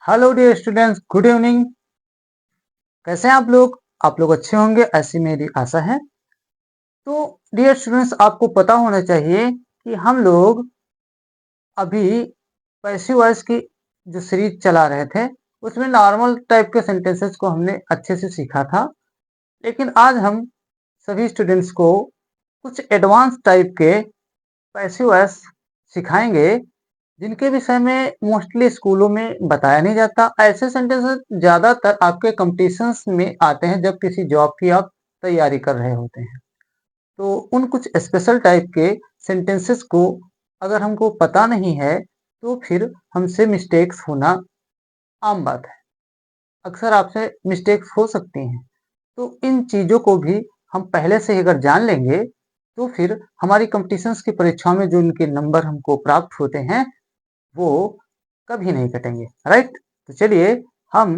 Hello dear students, good evening. कैसे हैं आप लोग? आप लोग अच्छे होंगे ऐसी मेरी आशा है। तो डियर स्टूडेंट्स, आपको पता होना चाहिए कि हम लोग अभी पैसिव वॉइस की जो सीरीज चला रहे थे उसमें नॉर्मल टाइप के सेंटेंसेस को हमने अच्छे से सीखा था। लेकिन आज हम सभी स्टूडेंट्स को कुछ एडवांस टाइप के पैसिव वॉइस सिखाएंगे जिनके विषय में मोस्टली स्कूलों में बताया नहीं जाता। ऐसे सेंटेंसेस ज्यादातर आपके कॉम्पिटिशन्स में आते हैं जब किसी जॉब की आप तैयारी कर रहे होते हैं। तो उन कुछ स्पेशल टाइप के सेंटेंसेस को अगर हमको पता नहीं है तो फिर हमसे मिस्टेक्स होना आम बात है। अक्सर आपसे मिस्टेक्स हो सकती हैं। तो इन चीजों को भी हम पहले से ही अगर जान लेंगे तो फिर हमारी कॉम्पिटिशन्स की परीक्षाओं में जो उनके नंबर हमको प्राप्त होते हैं वो कभी नहीं कटेंगे। राइट? तो चलिए हम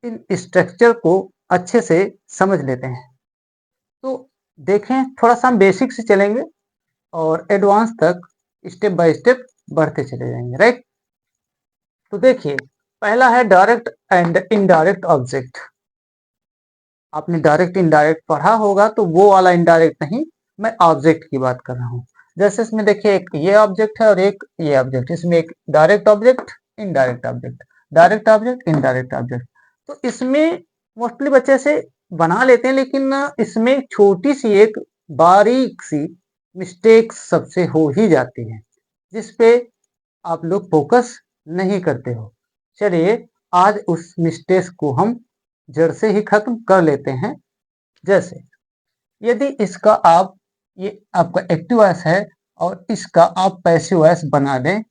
इन स्ट्रक्चर को अच्छे से समझ लेते हैं। तो देखें, थोड़ा सा हम बेसिक से चलेंगे और एडवांस तक स्टेप बाय स्टेप बढ़ते चले जाएंगे। राइट? तो देखिए, पहला है डायरेक्ट एंड इनडायरेक्ट ऑब्जेक्ट। आपने डायरेक्ट इनडायरेक्ट पढ़ा होगा, तो वो वाला इनडायरेक्ट नहीं, मैं ऑब्जेक्ट की बात कर रहा हूँ। जैसे इसमें देखिए, एक ये ऑब्जेक्ट है और एक ये ऑब्जेक्ट। इसमें एक direct object, indirect object, direct object, indirect object. तो इसमें मोस्टली बच्चे से बना लेते हैं, लेकिन इसमें छोटी सी एक बारीक सी मिस्टेक सबसे हो ही जाती है जिसपे आप लोग फोकस नहीं करते हो। चलिए आज उस मिस्टेक को हम जड़ से ही खत्म कर लेते हैं। जैसे यदि इसका आप, ये आपका एक्टिव वॉइस है और इसका आप पैसिव वॉइस बना दें,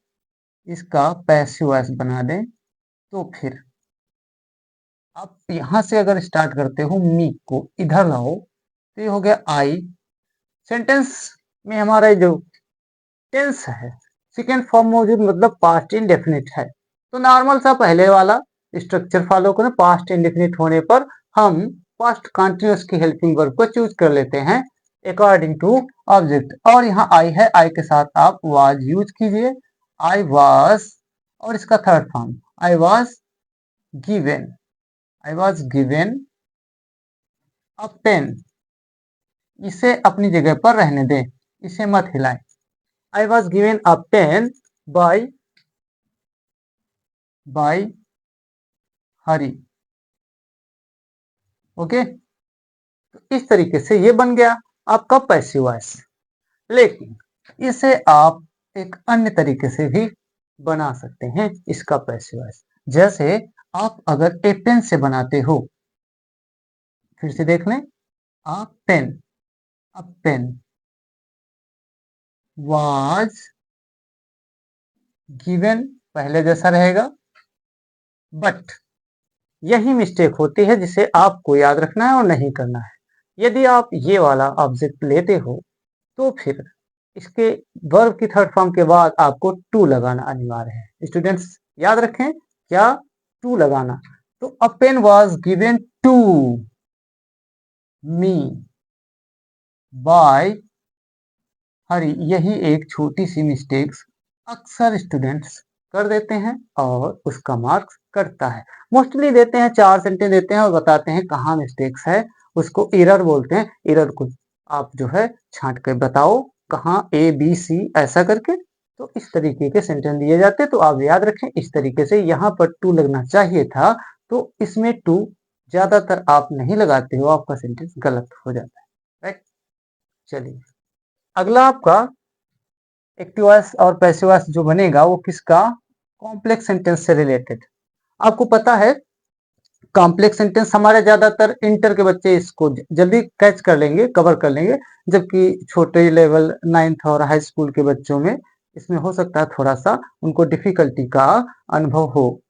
इसका पैसिव वॉइस बना दें, तो फिर आप यहां से अगर स्टार्ट करते हो मी को इधर लाओ तो ये हो गया आई। सेंटेंस में हमारा जो टेंस है सेकेंड फॉर्म मौजूद, मतलब पास्ट इंडेफिनिट है। तो नॉर्मल सा पहले वाला स्ट्रक्चर फॉलो करें। पास्ट इंडेफिनिट होने पर हम पास्ट कंटिन्यूअस की हेल्पिंग वर्ब को चूज कर लेते हैं अकॉर्डिंग टू ऑब्जेक्ट। और यहाँ आई है, आई के साथ आप वाज यूज कीजिए। आई वाज, और इसका third form I was given, I was given a pen. इसे अपनी जगह पर रहने दें, इसे मत हिलाएं। I was given a pen by Hari. Okay, तो इस तरीके से ये बन गया आपका पैसिव वॉइस। लेकिन इसे आप एक अन्य तरीके से भी बना सकते हैं इसका पैसिव वॉइस। जैसे आप अगर ए पेन से बनाते हो, फिर से देख लें, a pen, a pen was given, पहले जैसा रहेगा। बट यही मिस्टेक होती है जिसे आपको याद रखना है और नहीं करना है। यदि आप ये वाला ऑब्जेक्ट लेते हो तो फिर इसके वर्ब की थर्ड फॉर्म के बाद आपको टू लगाना अनिवार्य है। स्टूडेंट्स याद रखें, क्या? टू लगाना। तो a pen was given to me by Hari. यही एक छोटी सी मिस्टेक्स अक्सर स्टूडेंट्स कर देते हैं और उसका मार्क्स कटता है। मोस्टली देते हैं, 4 सेंटेंस देते हैं और बताते हैं कहाँ मिस्टेक्स है, उसको एरर बोलते हैं। एरर को आप जो है छांट कर बताओ कहाँ ए बी सी ऐसा करके। तो इस तरीके के सेंटेंस दिए जाते हैं। तो आप याद रखें इस तरीके से, यहाँ पर टू लगना चाहिए था, तो इसमें टू ज्यादातर आप नहीं लगाते हो, आपका सेंटेंस गलत हो जाता है। राइट? चलिए अगला आपका एक्टिव वॉइस और पैसिव वॉइस जो बनेगा वो किसका? कॉम्प्लेक्स सेंटेंस से रिलेटेड। आपको पता है कॉम्प्लेक्स सेंटेंस हमारे ज्यादातर इंटर के बच्चे इसको जल्दी कैच कर लेंगे, कवर कर लेंगे, जबकि छोटे लेवल 9th और हाई स्कूल के बच्चों में इसमें हो सकता है थोड़ा सा उनको डिफिकल्टी का अनुभव हो।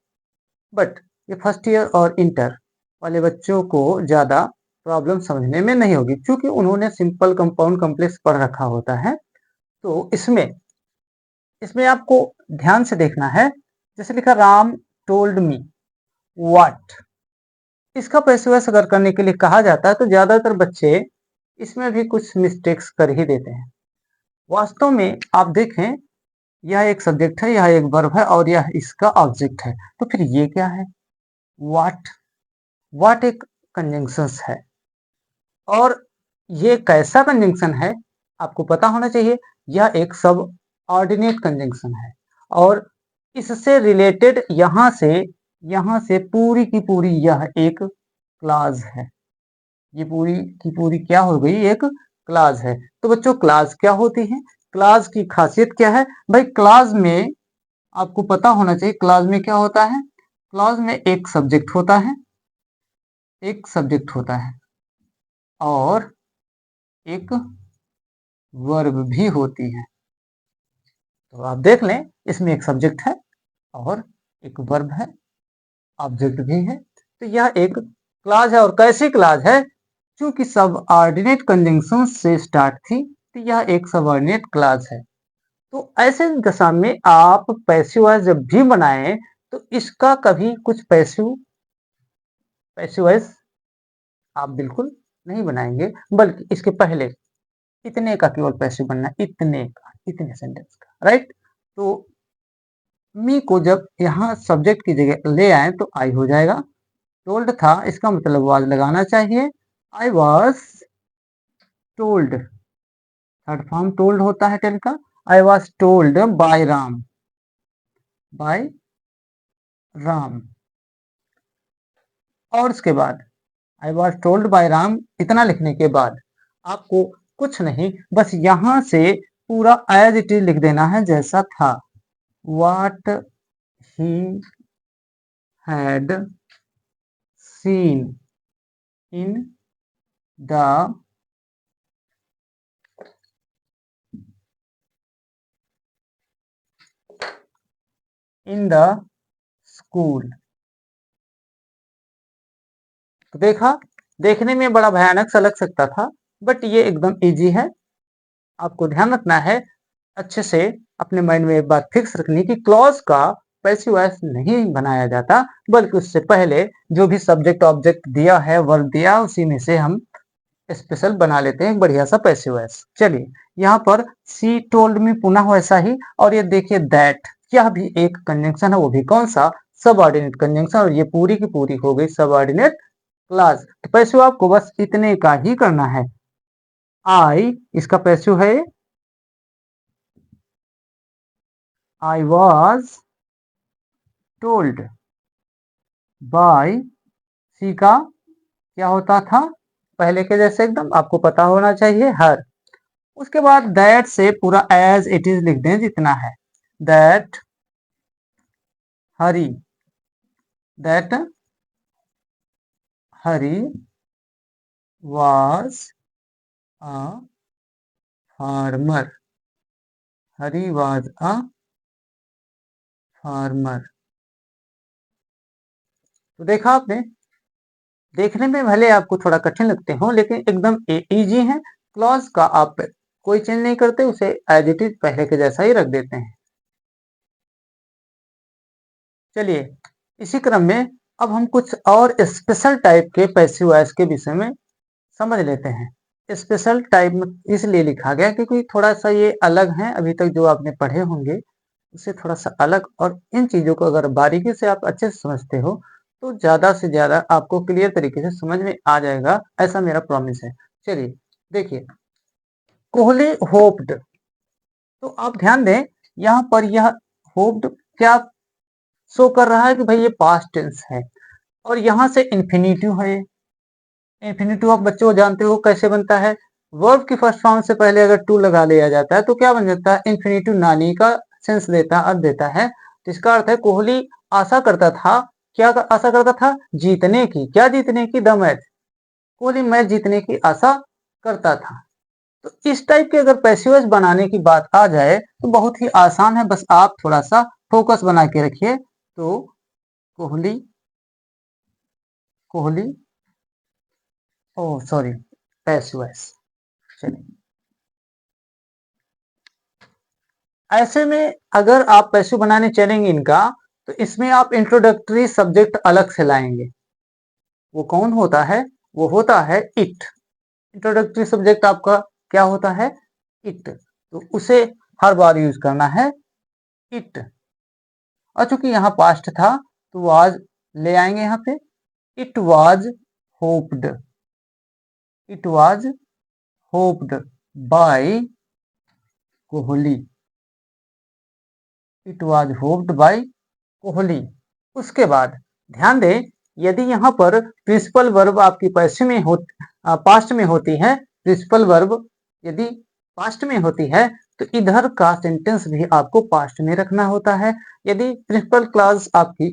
बट ये फर्स्ट ईयर और इंटर वाले बच्चों को ज्यादा प्रॉब्लम समझने में नहीं होगी, क्योंकि उन्होंने सिंपल, कंपाउंड, कॉम्प्लेक्स पढ़ रखा होता है। तो इसमें इसमें आपको ध्यान से देखना है। जैसे लिखा राम टोल्ड मी व्हाट। इसका पैसिव अगर करने के लिए कहा जाता है तो ज्यादातर बच्चे इसमें भी कुछ मिस्टेक्स कर ही देते हैं। वास्तव में आप देखें, यह एक सब्जेक्ट है, यह एक वर्ब है और यह इसका ऑब्जेक्ट है। तो फिर ये क्या है? वाट। वाट एक कंजंक्शंस है, और ये कैसा कंजंक्शन है आपको पता होना चाहिए। यह एक सब ऑर्डिनेट कंजंक्शन है, और इससे रिलेटेड यहाँ से पूरी की पूरी यह एक क्लास है। ये पूरी की पूरी क्या हो गई, एक क्लास है। तो बच्चों क्लास क्या होती है, क्लास की खासियत क्या है भाई। क्लास में आपको पता होना चाहिए, क्लास में क्या होता है, क्लास में एक सब्जेक्ट होता है, एक सब्जेक्ट होता है और एक वर्ब भी होती है। तो आप देख लें, इसमें एक सब्जेक्ट है और एक वर्ब है, ऑब्जेक्ट भी है। तो यह एक क्लास है, और कैसी क्लास है, क्योंकि सबऑर्डिनेट कंजंक्शन से स्टार्ट थी, तो यह एक सबऑर्डिनेट क्लास है। तो ऐसे दशा में आप पैसिव वॉइस जब भी बनाएं, तो इसका कभी कुछ पैसिव वॉइस आप बिल्कुल नहीं बनाएंगे, बल्कि इसके पहले इतने का केवल पैसिव बनना, इतने का, इतने सेंटेंस का, राइट। तो मी को जब यहाँ सब्जेक्ट की जगह ले आए तो आई हो जाएगा। टोल्ड था, इसका मतलब वाज लगाना चाहिए। I was told, third form told होता है टेल का। I was told by Ram, by Ram. और उसके बाद I was told by Ram, इतना लिखने के बाद आपको कुछ नहीं, बस यहां से पूरा एज इट इज लिख देना है जैसा था। What he had seen in the school. तो देखा, देखने में बड़ा भयानक सा लग सकता था, बट ये एकदम इजी है। आपको ध्यान रखना है, अच्छे से अपने माइंड में एक बात फिक्स रखनी कि क्लॉज का पैसिव वॉइस नहीं बनाया जाता, बल्कि उससे पहले जो भी सब्जेक्ट ऑब्जेक्ट दिया है, वर्ब दिया, उसी में से हम स्पेशल बना लेते हैं बढ़िया सा पैसिव वॉइस। चलिए, यहाँ पर सी टोल्ड मी पुनः वैसा ही, और ये देखिए दैट, यह भी एक कंजंक्शन है, वो भी कौन सा, सबऑर्डिनेट कंजंक्शन, और ये पूरी की पूरी हो गई सबऑर्डिनेट क्लास। तो पैसिव आपको बस इतने का ही करना है। आई, इसका पैसिव है आई वॉज टोल्ड बाय, सी का क्या होता था, पहले के जैसे एकदम आपको पता होना चाहिए, हर। उसके बाद दैट से पूरा एज इट इज लिख दें जितना है। That Hari, that Hari was a farmer, Hari was a farmer. तो देखा आपने, देखने में भले आपको थोड़ा कठिन लगते हो, लेकिन एकदम इजी है। क्लॉज का आप कोई चेंज नहीं करते, उसे एज इट इज पहले के जैसा ही रख देते हैं। चलिए, इसी क्रम में अब हम कुछ और स्पेशल टाइप के पैसिव वॉइस के विषय में समझ लेते हैं। स्पेशल टाइप में इसलिए लिखा गया क्योंकि थोड़ा सा ये अलग है, अभी तक जो आपने पढ़े होंगे उससे थोड़ा सा अलग, और इन चीजों को अगर बारीकी से आप अच्छे से समझते हो तो ज्यादा से ज्यादा आपको क्लियर तरीके से समझ में आ जाएगा, ऐसा मेरा प्रॉमिस है। चलिए देखिए, कोहली होप्ड, तो आप ध्यान दें, यहाँ पर यह होप्ड क्या शो कर रहा है कि भाई ये पास्ट टेंस है, और यहाँ से इन्फिनिटिव है। इन्फिनिटिव आप बच्चों जानते हो कैसे बनता है, वर्ब की फर्स्ट फॉर्म से पहले अगर टू लगा लिया जाता है तो क्या बन जाता है, इन्फिनिटिव नानी का सेंस देता, अर्थ देता है। तो इसका अर्थ है कोहली आशा करता था, क्या आशा करता था, जीतने की, क्या जीतने की, द मैच, कोहली मैच जीतने की आशा करता था। तो इस टाइप के अगर पैसिव वॉइस बनाने की बात आ जाए तो बहुत ही आसान है, बस आप थोड़ा सा फोकस बना के रखिए। तो कोहली, कोहली, ओ सॉरी, पैसिव वॉइस। चलिए, ऐसे में अगर आप पैसिव बनाने चलेंगे इनका, तो इसमें आप इंट्रोडक्टरी सब्जेक्ट अलग से लाएंगे। वो कौन होता है, वो होता है इट। इंट्रोडक्टरी सब्जेक्ट आपका क्या होता है, इट। तो उसे हर बार यूज करना है, इट। और चूंकि यहाँ पास्ट था तो वाज ले आएंगे यहाँ पे। It was hoped, it was hoped by Kohli, it was hoped by Kohli. उसके बाद ध्यान दें, यदि यहाँ पर प्रिंसिपल वर्ब आपकी पैसिव में पास्ट में होती है, प्रिंसिपल वर्ब यदि पास्ट में होती है तो इधर का सेंटेंस भी आपको पास्ट में रखना होता है। यदि प्रिंसिपल क्लॉज आपकी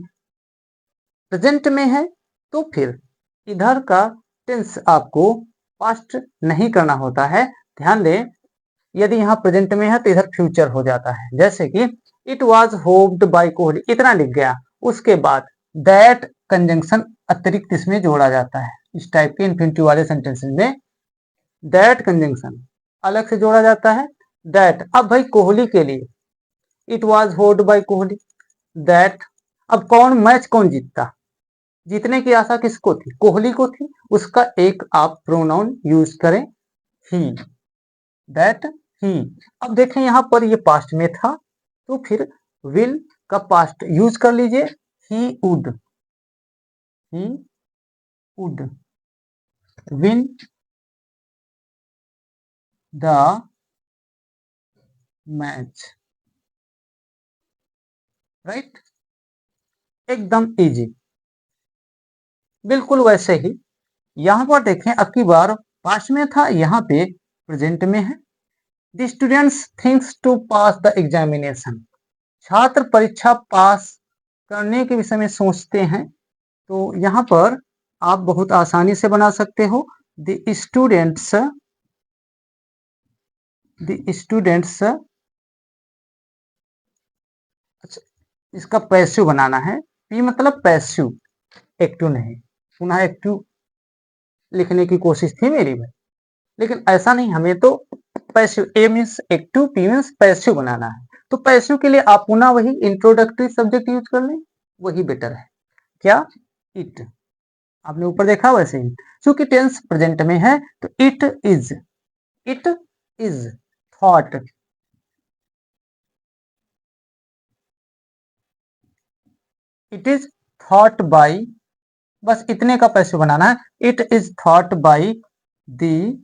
प्रेजेंट में है तो फिर इधर का टेंस आपको पास्ट नहीं करना होता है। ध्यान दें, यदि यहाँ प्रेजेंट में है तो इधर फ्यूचर हो जाता है। जैसे कि it was hoped by Kohli, इतना लिख गया। उसके बाद दैट कंजंक्शन अतिरिक्त इसमें जोड़ा जाता है। इस टाइप के इन्फिनिटिव वाले सेंटेंसेस में दैट कंजंक्शन अलग से जोड़ा जाता है। दैट, अब भाई कोहली के लिए it was hoped by Kohli, that. अब कौन जीतता, जीतने की आशा किसको थी, कोहली को थी। उसका एक आप प्रोनाउन यूज करें, ही, दैट ही। अब देखें यहाँ पर ये पास्ट में था तो फिर विल का पास्ट यूज कर लीजिए, he would, he would win the match, right. एकदम इजी। बिल्कुल वैसे ही यहाँ पर देखें, अब की बार पास्ट में था, यहाँ पे प्रेजेंट में है। The students thinks to pass the examination, छात्र परीक्षा पास करने के विषय में सोचते हैं। तो यहाँ पर आप बहुत आसानी से बना सकते हो, द स्टूडेंट्स, द स्टूडेंट्स। अच्छा, इसका पैसिव बनाना है, पी मतलब पैसिव, एक्टिव नहीं। पुनः एक्टिव लिखने की कोशिश थी मेरी भाई, लेकिन ऐसा नहीं, हमें तो passive, A means active, P means passive बनाना है। तो पैसिव के लिए आप पुनः वही इंट्रोडक्टरी सब्जेक्ट यूज कर लें, वही बेटर है। क्या, इट। आपने ऊपर देखा वैसे ही, क्योंकि टेंस प्रेजेंट में है तो it is, it is thought, it is thought bye, बस इतने का पैसे बनाना है। It is thought by the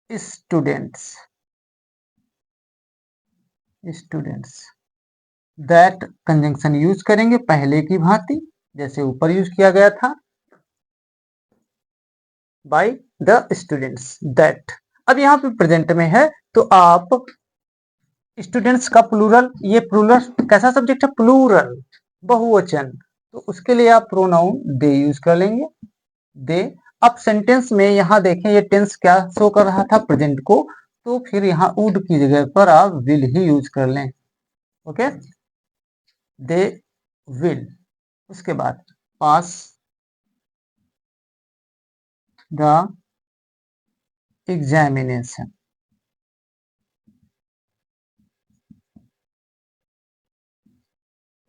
students, students. That conjunction use करेंगे पहले की भांति, जैसे ऊपर यूज किया गया था, बाय द स्टूडेंट्स, दैट। अब यहाँ पे प्रेजेंट में है तो आप स्टूडेंट्स का प्लूरल, ये प्लूरल कैसा सब्जेक्ट है, प्लूरल, बहुवचन, तो उसके लिए आप प्रोनाउन दे यूज कर लेंगे, दे। अब सेंटेंस में यहाँ देखें, ये टेंस क्या शो कर रहा था, प्रेजेंट को, तो फिर यहाँ वुड की जगह पर आप विल ही यूज कर लें। Okay, they will. उसके बाद पास द एग्जामिनेशन,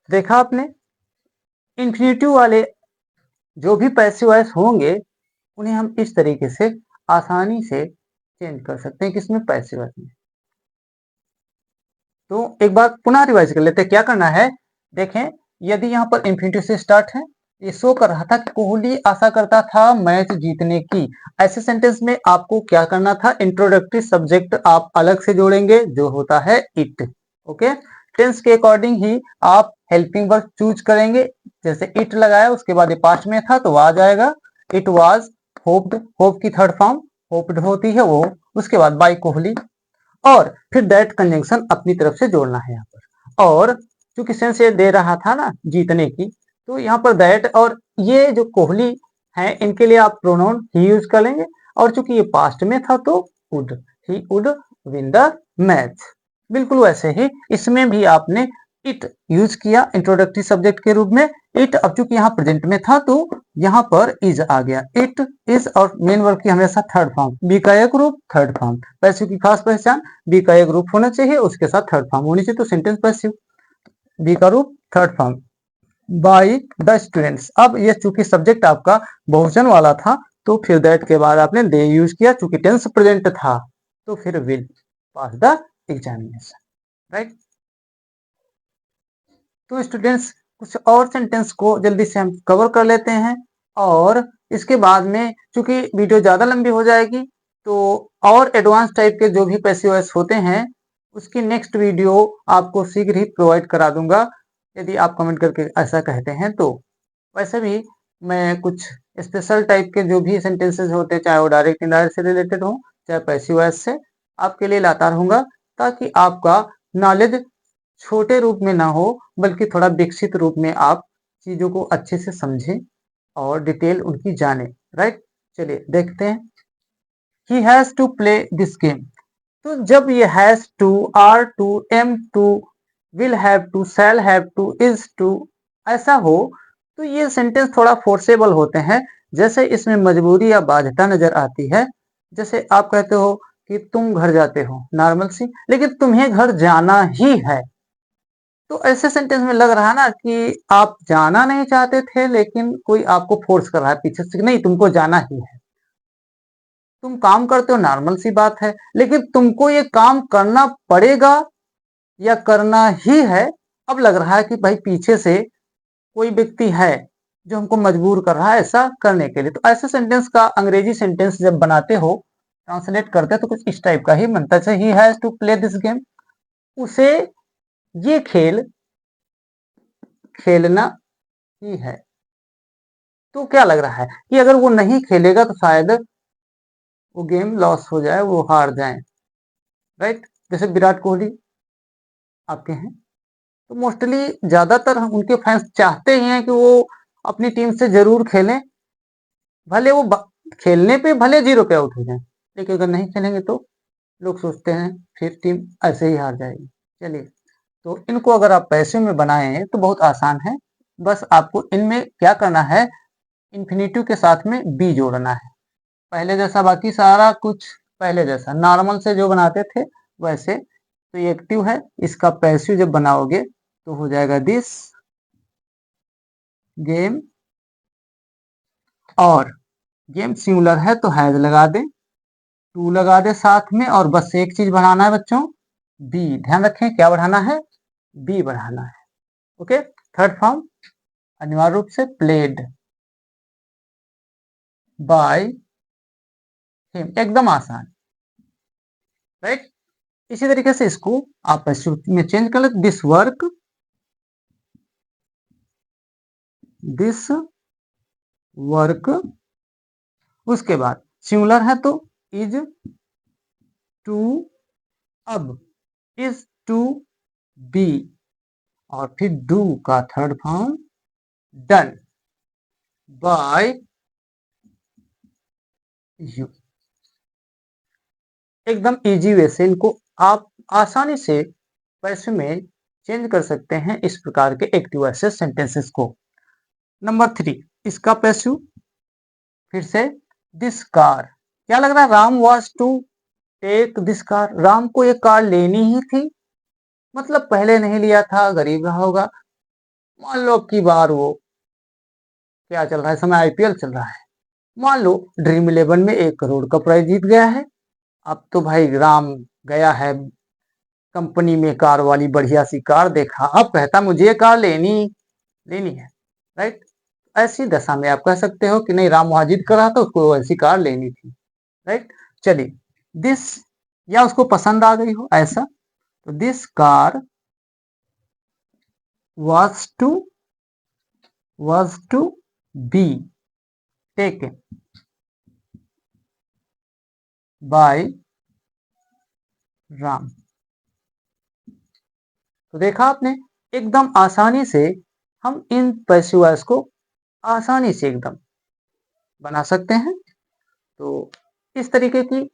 देखा आपने, इन्फिनिटिव वाले जो भी पैसिव वॉइस होंगे उन्हें हम इस तरीके से आसानी से चेंज कर सकते हैं, किसमें, पैसिव वॉइस में। तो एक बार पुनः रिवाइज कर लेते हैं, क्या करना है। देखें, यदि यहाँ पर इन्फिनिटिव से स्टार्ट है, ये शो कर रहा था कि कोहली आशा करता था मैच जीतने की, ऐसे सेंटेंस में आपको क्या करना था, इंट्रोडक्टरी सब्जेक्ट आप अलग से जोड़ेंगे जो होता है इट। ओके, टेंस के अकॉर्डिंग ही आप हेल्पिंग वर्ब चूज करेंगे, जैसे इट लगाया उसके बाद ये पास्ट में था तो आ जाएगा इट वाज होप्ड, होप की थर्ड फॉर्म होप्ड होती है वो, उसके बाद बाय कोहली, और फिर दैट कंजंक्शन अपनी तरफ से जोड़ना है यहाँ पर। और चूंकि सेंस ये दे रहा था ना जीतने की, तो यहाँ पर दैट और ये जो कोहली है इनके लिए आप प्रोनाउन ही यूज कर लेंगे, और चूंकि ये पास्ट में था तो would, he would win the match. बिल्कुल वैसे ही इसमें भी आपने इट यूज किया इंट्रोडक्टरी सब्जेक्ट के रूप में, इट। अब चूंकि यहाँ प्रेजेंट में था तो यहाँ पर इज आ गया, इट इज, और मेन वर्ब की हमेशा थर्ड फॉर्म, बी का एक रूप थर्ड फॉर्म, पैसिव की खास पहचान, बी का एक रूप होना चाहिए उसके साथ थर्ड फॉर्म होनी चाहिए, तो सेंटेंस पैसिव, बी का रूप third form, by the students. अब ये चूंकि सब्जेक्ट आपका बहुवचन वाला था तो फिर दैट के बाद आपने दे यूज किया, चूंकि टेंस प्रेजेंट था तो फिर will pass the examination, right. तो स्टूडेंट्स, कुछ और सेंटेंस को जल्दी से हम कवर कर लेते हैं और इसके बाद में चूंकि वीडियो ज़्यादा लंबी हो जाएगी तो और एडवांस टाइप के जो भी पैसिव वॉइस होते हैं उसकी नेक्स्ट वीडियो आपको शीघ्र ही प्रोवाइड करा दूंगा यदि आप कमेंट करके ऐसा कहते हैं तो। वैसे भी मैं कुछ स्पेशल टाइप के जो भी सेंटेंसेस होते हैं चाहे वो डायरेक्ट इनडायरेक्ट से रिलेटेड हो चाहे पैसिव वॉइस से आपके लिए लाता रहूंगा ताकि आपका नॉलेज छोटे रूप में ना हो बल्कि थोड़ा विकसित रूप में आप चीजों को अच्छे से समझें और डिटेल उनकी जाने। राइट, चलिए देखते हैं। He has to play this game. तो जब ये has to, are to, am to, will have to, shall have to, is to ऐसा हो तो ये सेंटेंस थोड़ा फोर्सेबल होते हैं। जैसे इसमें मजबूरी या बाध्यता नजर आती है। जैसे आप कहते हो कि तुम घर जाते हो, नॉर्मल सी, लेकिन तुम्हें घर जाना ही है। तो ऐसे सेंटेंस में लग रहा है ना कि आप जाना नहीं चाहते थे लेकिन कोई आपको फोर्स कर रहा है पीछे से, नहीं तुमको जाना ही है। तुम काम करते हो, नॉर्मल सी बात है, लेकिन तुमको ये काम करना पड़ेगा या करना ही है। अब लग रहा है कि भाई पीछे से कोई व्यक्ति है जो हमको मजबूर कर रहा है ऐसा करने के लिए। तो ऐसे सेंटेंस का अंग्रेजी सेंटेंस जब बनाते हो, ट्रांसलेट करते हैं तो कुछ इस टाइप का ही बनता है। He has to play this game, उसे ये खेल खेलना ही है। तो क्या लग रहा है कि अगर वो नहीं खेलेगा तो शायद वो गेम लॉस हो जाए, वो हार जाए। राइट, जैसे विराट कोहली आपके हैं तो मोस्टली ज्यादातर हम उनके फैंस चाहते ही हैं कि वो अपनी टीम से जरूर खेलें, भले वो खेलने पे भले 0 पे आउट हो जाए, लेकिन अगर नहीं खेलेंगे तो लोग सोचते हैं फिर टीम ऐसे ही हार जाएगी। चलिए, तो इनको अगर आप पैसे में बनाएं तो बहुत आसान है। बस आपको इनमें क्या करना है, इन्फिनेटिव के साथ में बी जोड़ना है। पहले जैसा बाकी सारा कुछ पहले जैसा नॉर्मल से जो बनाते थे वैसे। तो ये एक्टिव है, इसका पैसिव जब बनाओगे तो हो जाएगा दिस गेम, और गेम सिंगुलर है तो हैज लगा दे, टू लगा दे साथ में, और बस एक चीज बढ़ाना है बच्चों, बी। ध्यान रखें क्या बढ़ाना है, बी बढ़ाना है। ओके, थर्ड फॉर्म अनिवार्य रूप से प्लेड बाय हिम, एकदम आसान। राइट, इसी तरीके से इसको आप में चेंज कर ले, दिस वर्क, दिस वर्क, उसके बाद सिंगुलर है तो इज टू, अब इज टू बी, और फिर डू का third form done by you. एकदम इजी वे से इनको आप आसानी से पैसे में चेंज कर सकते हैं, इस प्रकार के एक्टिव एसेस सेंटेंसेस को। नंबर 3 इसका पैसिव, फिर से दिस कार। क्या लग रहा है, Ram was to take this car, Ram को ये कार लेनी ही थी, मतलब पहले नहीं लिया था, गरीब रहा होगा। मान लो अब की बार वो क्या चल रहा है, समय आईपीएल चल रहा है, मान लो ड्रीम 11 में 1 करोड़ का प्राइज जीत गया है। अब तो भाई राम गया है कंपनी में, कार वाली बढ़िया सी कार देखा, अब कहता मुझे ये कार लेनी लेनी है। राइट, ऐसी दशा में आप कह सकते हो कि नहीं, राम वहां जीत कर रहा था, उसको ऐसी कार लेनी थी। राइट, चलिए दिस, या उसको पसंद आ गई हो ऐसा, तो this car was to be taken by Ram. तो देखा आपने, एकदम आसानी से हम इन पैसिव वॉइस को आसानी से एकदम बना सकते हैं। तो इस तरीके की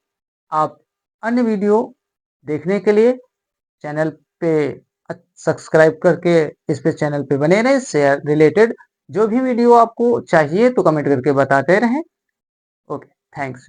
आप अन्य वीडियो देखने के लिए चैनल पे सब्सक्राइब करके इस पे चैनल पे बने रहें। शेयर रिलेटेड जो भी वीडियो आपको चाहिए तो कमेंट करके बताते रहें। Okay, thanks.